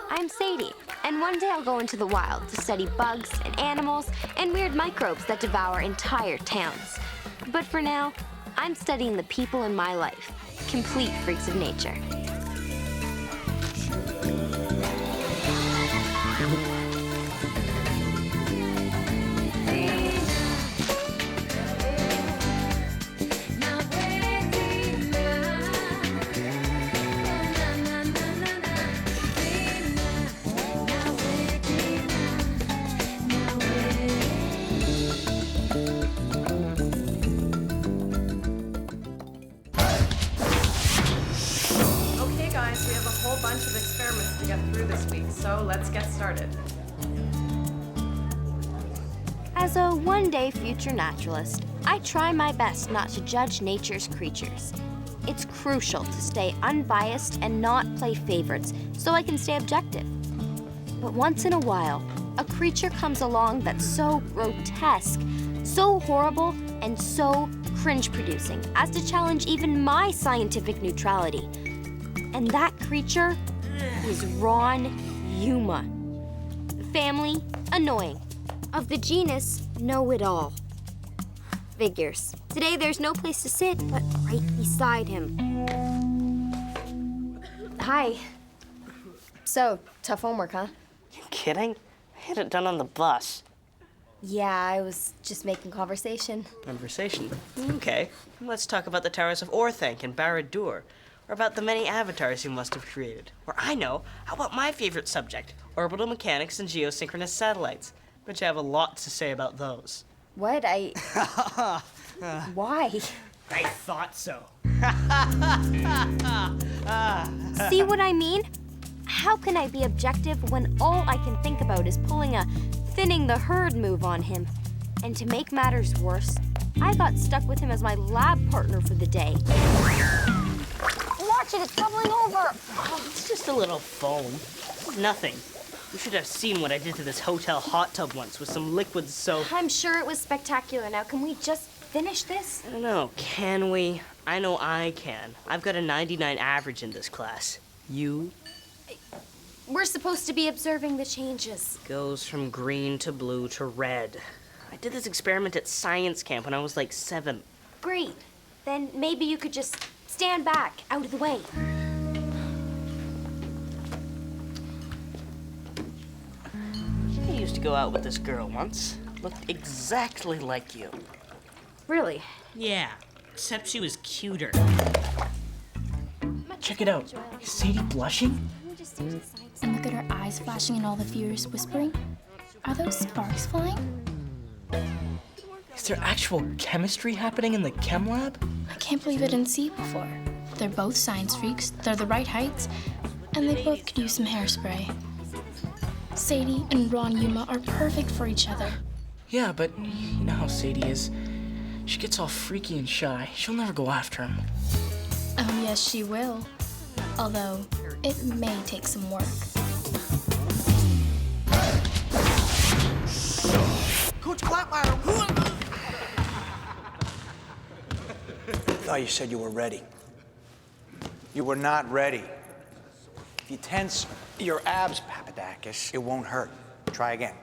I'm Sadie, and one day I'll go into the wild to study bugs and animals and weird microbes that devour entire towns. But for now, I'm studying the people in my life, complete freaks of nature. We have a whole bunch of experiments to get through this week, so let's get started. As a one-day future naturalist, I try my best not to judge nature's creatures. It's crucial to stay unbiased and not play favorites so I can stay objective. But once in a while, a creature comes along that's so grotesque, so horrible, and so cringe-producing as to challenge even my scientific neutrality. And that creature is Ron Yuma. Family, annoying. Of the genus, know-it-all. Figures. Today there's no place to sit but right beside him. Hi. So, tough homework, huh? You kidding? I had it done on the bus. Yeah, I was just making conversation. Conversation? Okay. Let's talk about the towers of Orthanc and Barad-dûr. Or about the many avatars you must have created. Or I know, how about my favorite subject, orbital mechanics and geosynchronous satellites? Bet you have a lot to say about those. What? Why? I thought so. See what I mean? How can I be objective when all I can think about is pulling a thinning the herd move on him? And to make matters worse, I got stuck with him as my lab partner for the day. Watch it, it's bubbling over. Oh, it's just a little foam. Nothing. You should have seen what I did to this hotel hot tub once with some liquid soap. I'm sure it was spectacular. Now, can we just finish this? I don't know, can we? I know I can. I've got a 99 average in this class. You? We're supposed to be observing the changes. Goes from green to blue to red. I did this experiment at science camp when I was like 7. Great. Then maybe you could just stand back, out of the way. I used to go out with this girl once. Looked exactly like you. Really? Yeah, except she was cuter. Check it out. Is Sadie blushing? And look at her eyes flashing and all the furious whispering. Are those sparks flying? Is there actual chemistry happening in the chem lab? I can't believe I didn't see it before. They're both science freaks, they're the right heights, and they both could use some hairspray. Sadie and Ron Yuma are perfect for each other. Yeah, but you know how Sadie is. She gets all freaky and shy. She'll never go after him. Oh, yes, she will. Although, it may take some work. Coach Clapmeyer, I thought you said you were ready. You were not ready. If you tense your abs, Papadakis, it won't hurt. Try again.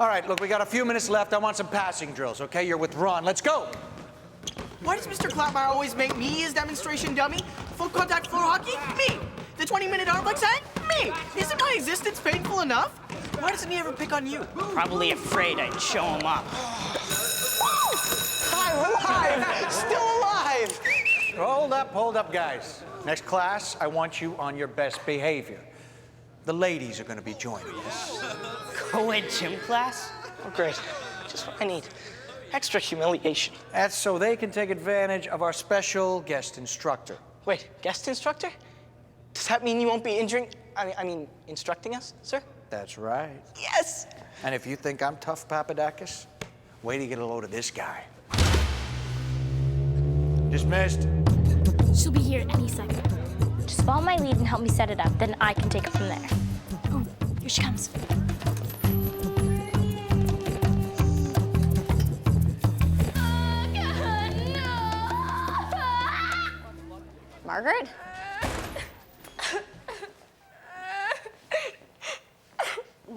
All right, look, we got a few minutes left. I want some passing drills, okay? You're with Ron. Let's go. why does Mr. Clapmeyer always make me his demonstration dummy? Full contact floor hockey? Me. The 20-minute arm flex hang? Me. Isn't my existence painful enough? Why doesn't he ever pick on you? Probably afraid I'd show him up. I'm alive! Still alive! Hold up, guys. Next class, I want you on your best behavior. The ladies are going to be joining us. Co-ed gym class? Oh, great. Just what I need. Extra humiliation. That's so they can take advantage of our special guest instructor. Wait, guest instructor? Does that mean you won't be instructing us, sir? That's right. Yes! And if you think I'm tough, Papadakis, wait till you get a load of this guy. Dismissed. She'll be here any second. Just follow my lead and help me set it up, then I can take it from there. Oh, here she comes. Margaret?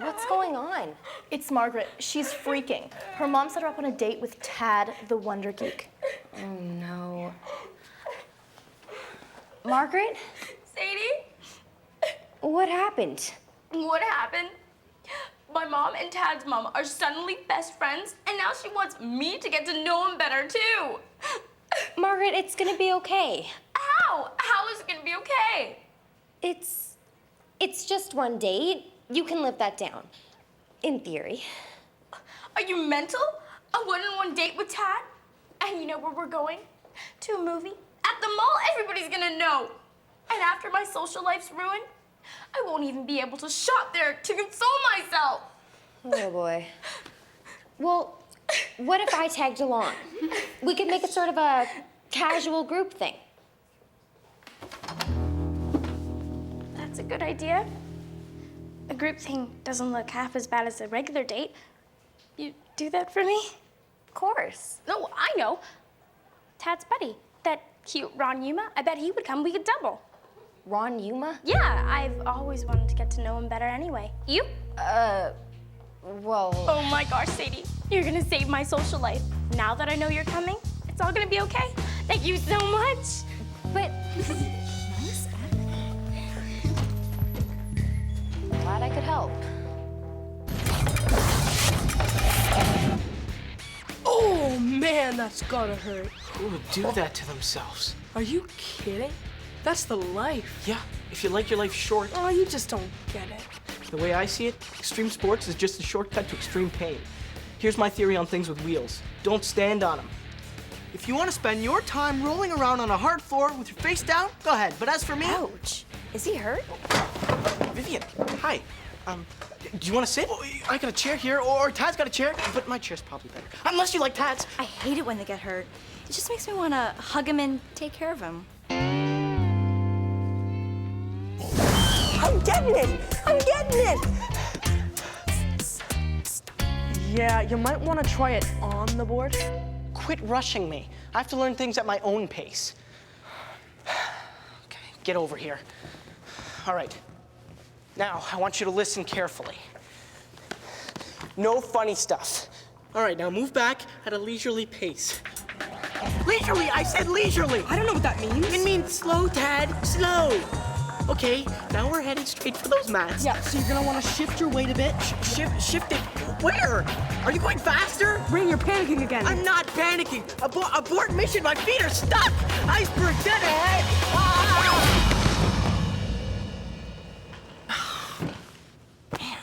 What's going on? It's Margaret. She's freaking. Her mom set her up on a date with Tad, the Wonder Geek. Oh, no. Margaret? Sadie? What happened? What happened? My mom and Tad's mom are suddenly best friends, and now she wants me to get to know him better, too. Margaret, it's gonna be okay. How? How is it gonna be okay? It's just one date. You can live that down. In theory. Are you mental? A one-on-one date with Tad? And you know where we're going? To a movie? At the mall, everybody's gonna know. And after my social life's ruined, I won't even be able to shop there to console myself. Oh, boy. Well, what if I tagged along? We could make it sort of a casual group thing. That's a good idea. A group thing doesn't look half as bad as a regular date. You do that for me? Of course. No, I know. Tad's buddy, that cute Ron Yuma, I bet he would come. We could double. Ron Yuma? Yeah, I've always wanted to get to know him better anyway. You? Well... Oh my gosh, Sadie, you're gonna save my social life. Now that I know you're coming, it's all gonna be okay. Thank you so much. But... Glad I could help. Oh man, that's gotta hurt. Who would do that to themselves? Are you kidding? That's the life. Yeah, if you like your life short. Oh, you just don't get it. The way I see it, extreme sports is just a shortcut to extreme pain. Here's my theory on things with wheels. Don't stand on them. If you want to spend your time rolling around on a hard floor with your face down, go ahead. But as for me... Ouch. Is he hurt? Vivian, hi. Do you want to sit? Oh, I got a chair here, or Tad's got a chair, but my chair's probably better. Unless you like Tad's. I hate it when they get hurt. It just makes me want to hug him and take care of him. I'm getting it! I'm getting it! Yeah, you might want to try it on the board. Quit rushing me. I have to learn things at my own pace. Okay, get over here. All right. Now, I want you to listen carefully. No funny stuff. All right, now move back at a leisurely pace. Leisurely! I said leisurely! I don't know what that means. It means slow, Tad. Slow. Okay, now we're headed straight for those mats. Yeah, so you're gonna want to shift your weight a bit. Shift it. Where? Are you going faster? Brain, you're panicking again. I'm not panicking. Abort mission. My feet are stuck. Iceberg dead ahead. Ah! Man,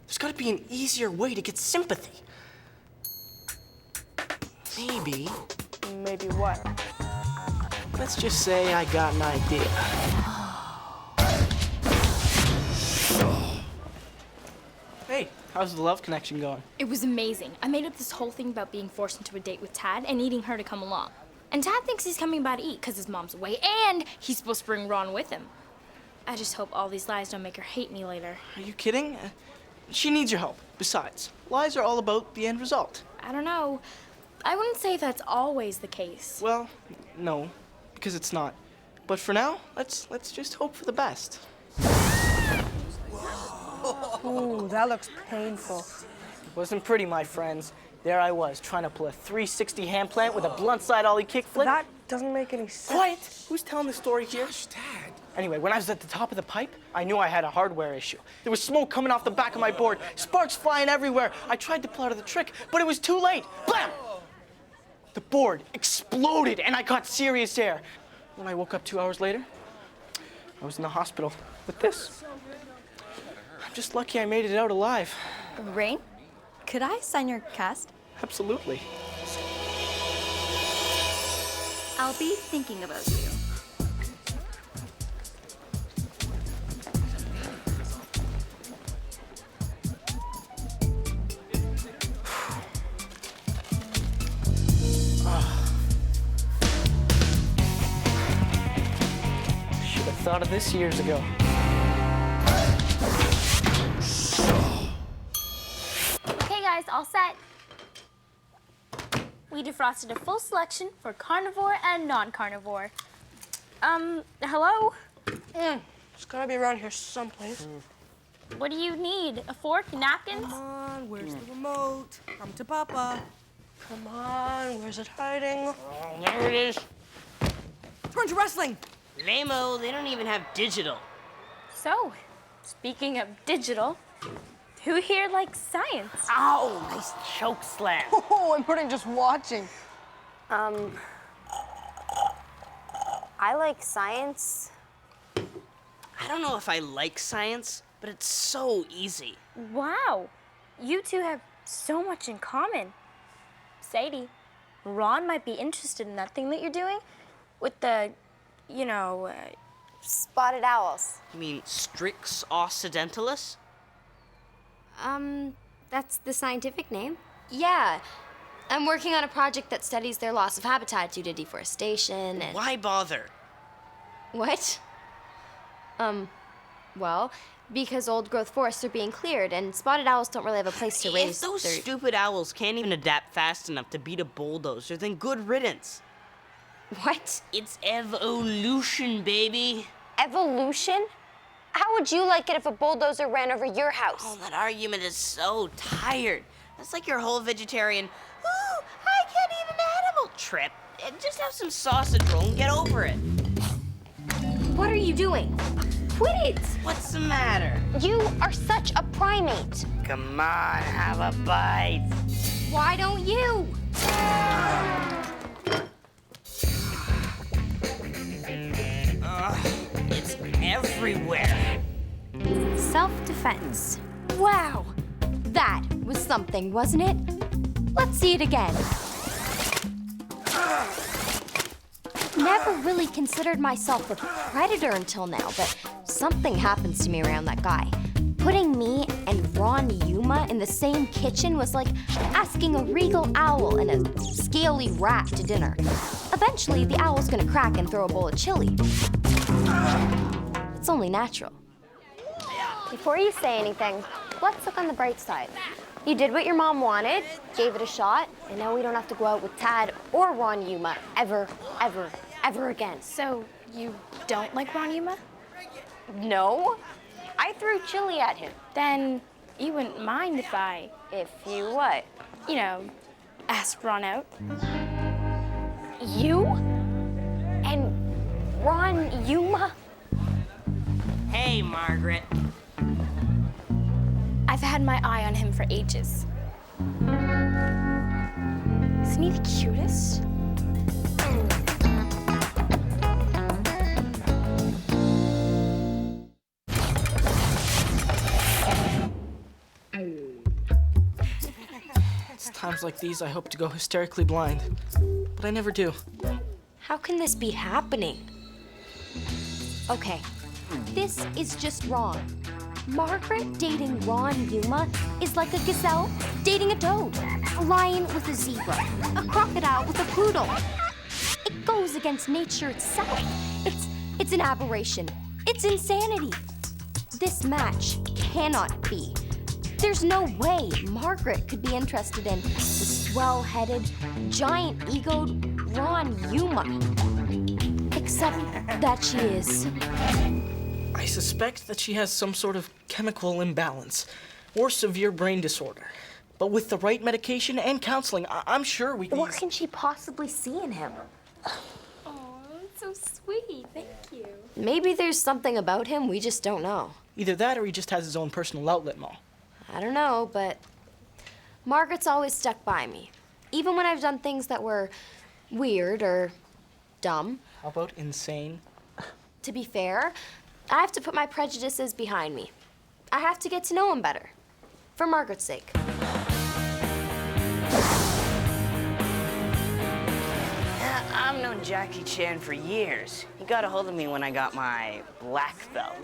there's got to be an easier way to get sympathy. Maybe. Maybe what? Let's just say I got an idea. Hey, how's the love connection going? It was amazing. I made up this whole thing about being forced into a date with Tad and needing her to come along. And Tad thinks he's coming by to eat because his mom's away and he's supposed to bring Ron with him. I just hope all these lies don't make her hate me later. Are you kidding? She needs your help. Besides, lies are all about the end result. I don't know. I wouldn't say that's always the case. Well, no, because it's not. But for now, let's just hope for the best. Ooh, that looks painful. It wasn't pretty, my friends. There I was, trying to pull a 360 hand plant with a blunt side ollie kickflip. That doesn't make any sense. Quiet! Who's telling the story here? Gosh, Dad. Anyway, when I was at the top of the pipe, I knew I had a hardware issue. There was smoke coming off the back of my board, sparks flying everywhere. I tried to pull out of the trick, but it was too late. Blam! The board exploded, and I caught serious air. When I woke up 2 hours later, I was in the hospital with this. I'm just lucky I made it out alive. Rain, could I sign your cast? Absolutely. I'll be thinking about you. Should have thought of this years ago. Okay, guys, all set. We defrosted a full selection for carnivore and non-carnivore. Hello? It's gotta be around here someplace. What do you need? A fork, napkins? Come on, where's the remote? Come to Papa. Come on, where's it hiding? Oh, there it is. Turn to wrestling. Lame-o, they don't even have digital. So, speaking of digital, who here likes science? Ow, nice choke slam. Oh, I'm putting just watching. I like science. I don't know if I like science, but it's so easy. Wow, you two have so much in common. Sadie, Ron might be interested in that thing that you're doing with the, Spotted owls. You mean Strix occidentalis? That's the scientific name? Yeah. I'm working on a project that studies their loss of habitat due to deforestation and... Why bother? What? Well, because old-growth forests are being cleared, and spotted owls don't really have a place to raise If those their... stupid owls can't even adapt fast enough to beat a bulldozer, then good riddance. What? It's evolution, baby. Evolution? How would you like it if a bulldozer ran over your house? Oh, that argument is so tired. That's like your whole vegetarian, ooh, I can't eat an animal trip. Just have some sausage roll and get over it. What are you doing? Quit it! What's the matter? You are such a primate. Come on, have a bite. Why don't you? It's everywhere. Self-defense. Wow! That was something, wasn't it? Let's see it again. Never really considered myself a predator until now, but something happens to me around that guy. Putting me and Ron Yuma in the same kitchen was like asking a regal owl and a scaly rat to dinner. Eventually, the owl's gonna crack and throw a bowl of chili. It's only natural. Before you say anything, let's look on the bright side. You did what your mom wanted, gave it a shot, and now we don't have to go out with Tad or Ron Yuma ever, ever, ever again. So, you don't like Ron Yuma? No, I threw chili at him. Then you wouldn't mind if I, If you what? asked Ron out? You? And Ron Yuma? Hey, Margaret. I've had my eye on him for ages. Isn't he the cutest? It's times like these I hope to go hysterically blind, but I never do. How can this be happening? Okay, this is just wrong. Margaret dating Ron Yuma is like a gazelle dating a toad, a lion with a zebra, a crocodile with a poodle. It goes against nature itself. It's an aberration. It's insanity. This match cannot be. There's no way Margaret could be interested in the swell-headed, giant-egoed Ron Yuma. Except that she is. I suspect that she has some sort of chemical imbalance or severe brain disorder. But with the right medication and counseling, I'm sure we can... What can she possibly see in him? Oh, that's so sweet. Thank you. Maybe there's something about him we just don't know. Either that or he just has his own personal outlet, Ma. I don't know, but Margaret's always stuck by me. Even when I've done things that were weird or dumb. How about insane? To be fair, I have to put my prejudices behind me. I have to get to know him better. For Margaret's sake. I've known Jackie Chan for years. He got a hold of me when I got my black belt.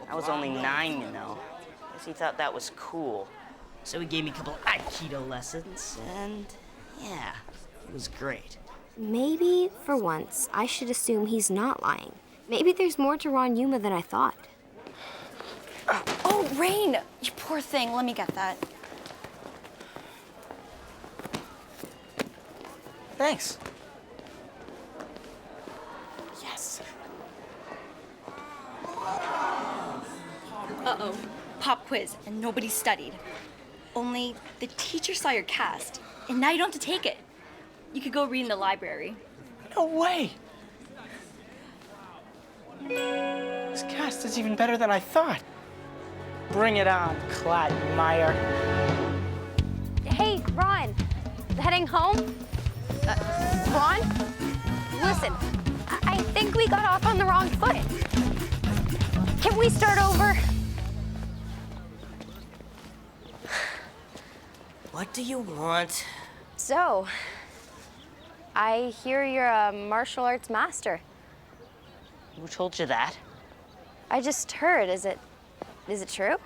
I was only 9, Guess he thought that was cool. So he gave me a couple Aikido lessons, and yeah, it was great. Maybe, for once, I should assume he's not lying. Maybe there's more to Ron Yuma than I thought. Oh, Rain! You poor thing. Let me get that. Thanks. Yes. Uh-oh. pop quiz and nobody studied. Only the teacher saw your cast, and now you don't have to take it. You could go read in the library. No way! This cast is even better than I thought. Bring it on, Clatmeyer. Hey, Ron. Heading home? Ron? Listen, I think we got off on the wrong foot. Can we start over? What do you want? So, I hear you're a martial arts master. Who told you that? I just heard. Is it true?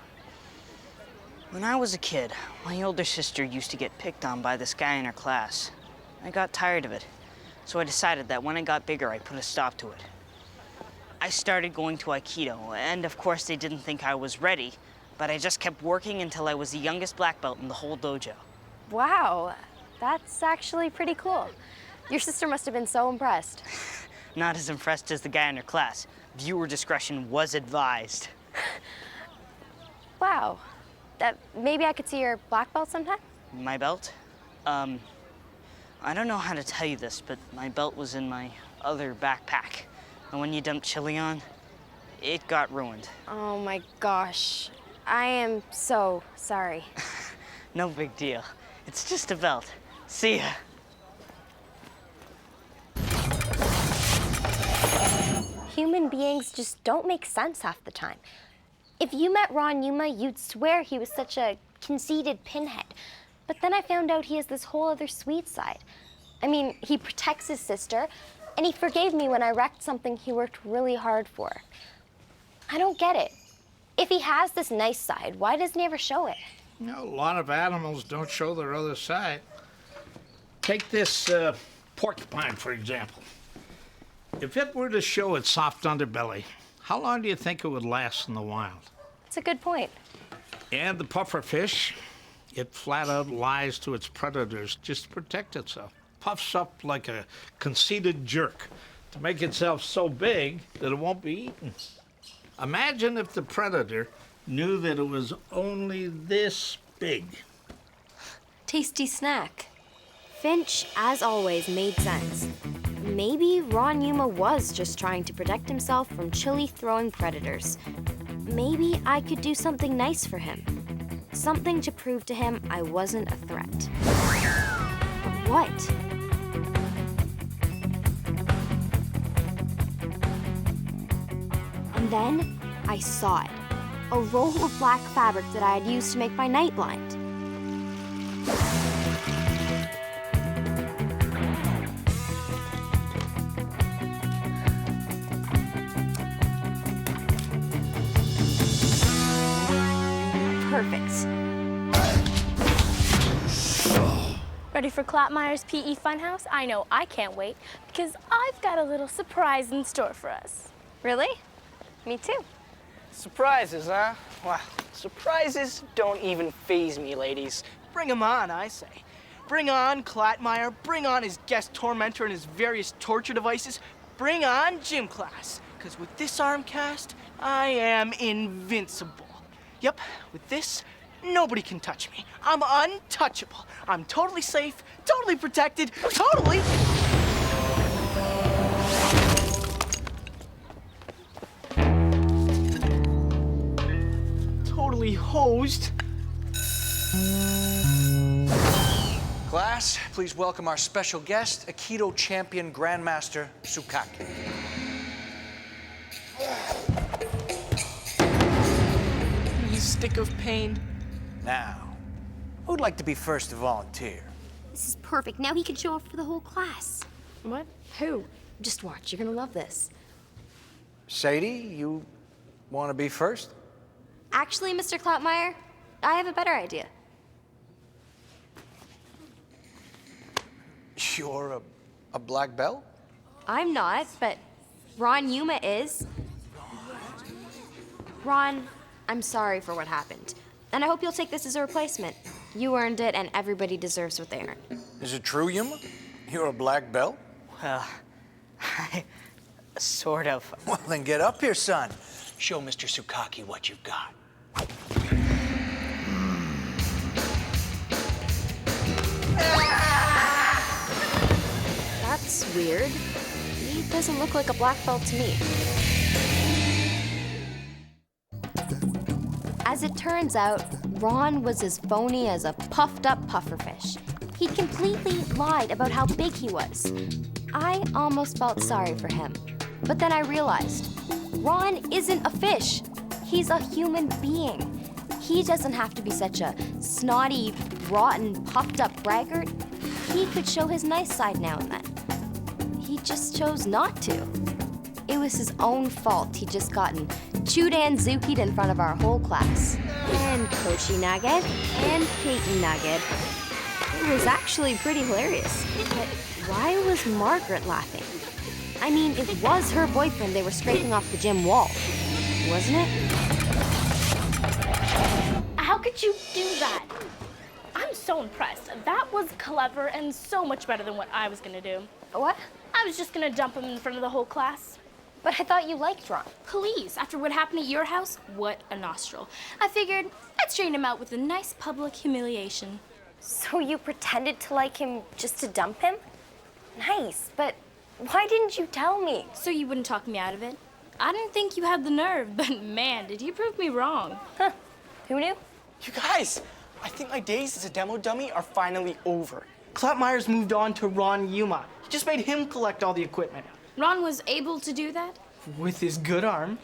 When I was a kid, my older sister used to get picked on by this guy in her class. I got tired of it, so I decided that when I got bigger, I'd put a stop to it. I started going to Aikido, and of course they didn't think I was ready, but I just kept working until I was the youngest black belt in the whole dojo. Wow, that's actually pretty cool. Your sister must have been so impressed. Not as impressed as the guy in her class. Viewer discretion was advised. Wow. Maybe I could see your black belt sometime? My belt? I don't know how to tell you this, but my belt was in my other backpack. And when you dumped chili on, it got ruined. Oh my gosh. I am so sorry. No big deal. It's just a belt. See ya. Human beings just don't make sense half the time. If you met Ron Yuma, you'd swear he was such a conceited pinhead. But then I found out he has this whole other sweet side. I mean, he protects his sister, and he forgave me when I wrecked something he worked really hard for. I don't get it. If he has this nice side, why doesn't he ever show it? You know, a lot of animals don't show their other side. Take this porcupine, for example. If it were to show its soft underbelly, how long do you think it would last in the wild? That's a good point. And the pufferfish, it flat out lies to its predators just to protect itself. Puffs up like a conceited jerk to make itself so big that it won't be eaten. Imagine if the predator knew that it was only this big. Tasty snack. Finch, as always, made sense. Maybe Ron Yuma was just trying to protect himself from chili-throwing predators. Maybe I could do something nice for him. Something to prove to him I wasn't a threat. But what? And then I saw it. A roll of black fabric that I had used to make my night blind. Perfect. Ready for Clatmeyer's PE Funhouse? I know I can't wait because I've got a little surprise in store for us. Really? Me too. Surprises, huh? Wow, surprises don't even faze me, ladies. Bring 'em on, I say. Bring on Clatmeyer, bring on his guest tormentor and his various torture devices. Bring on gym class, because with this arm cast, I am invincible. Yep, with this, nobody can touch me. I'm untouchable. I'm totally safe, totally protected, totally... totally hosed. Class, please welcome our special guest, Aikido champion Grandmaster Tsukaki. You stick of pain. Now, who'd like to be first to volunteer? This is perfect. Now he can show off for the whole class. What? Who? Just watch. You're gonna love this. Sadie, you want to be first? Actually, Mr. Clatmeyer, I have a better idea. You're a black belt? I'm not, but Ron Yuma is. Ron, I'm sorry for what happened. And I hope you'll take this as a replacement. You earned it, and everybody deserves what they earn. Is it true, Yuma? You're a black belt? Well, sort of. Well, then get up here, son. Show Mr. Tsukaki what you've got. That's weird. He doesn't look like a black belt to me. As it turns out, Ron was as phony as a puffed-up pufferfish. He'd completely lied about how big he was. I almost felt sorry for him. But then I realized, Ron isn't a fish. He's a human being. He doesn't have to be such a snotty, rotten, puffed-up braggart. He could show his nice side now and then. He just chose not to. It was his own fault he'd just gotten Chudan Zuki'd in front of our whole class. And Koshi Nugget, and Peyton Nugget. It was actually pretty hilarious. But why was Margaret laughing? I mean, it was her boyfriend they were scraping off the gym wall, wasn't it? How could you do that? I'm so impressed. That was clever and so much better than what I was gonna do. What? I was just gonna dump him in front of the whole class. But I thought you liked Ron. Please, after what happened at your house, what a nostril. I figured I'd straighten him out with a nice public humiliation. So you pretended to like him just to dump him? Nice, but why didn't you tell me? So you wouldn't talk me out of it? I didn't think you had the nerve, but man, did you prove me wrong. Huh, who knew? You guys, I think my days as a demo dummy are finally over. Klapmeyer's moved on to Ron Yuma. He just made him collect all the equipment. Ron was able to do that? With his good arm.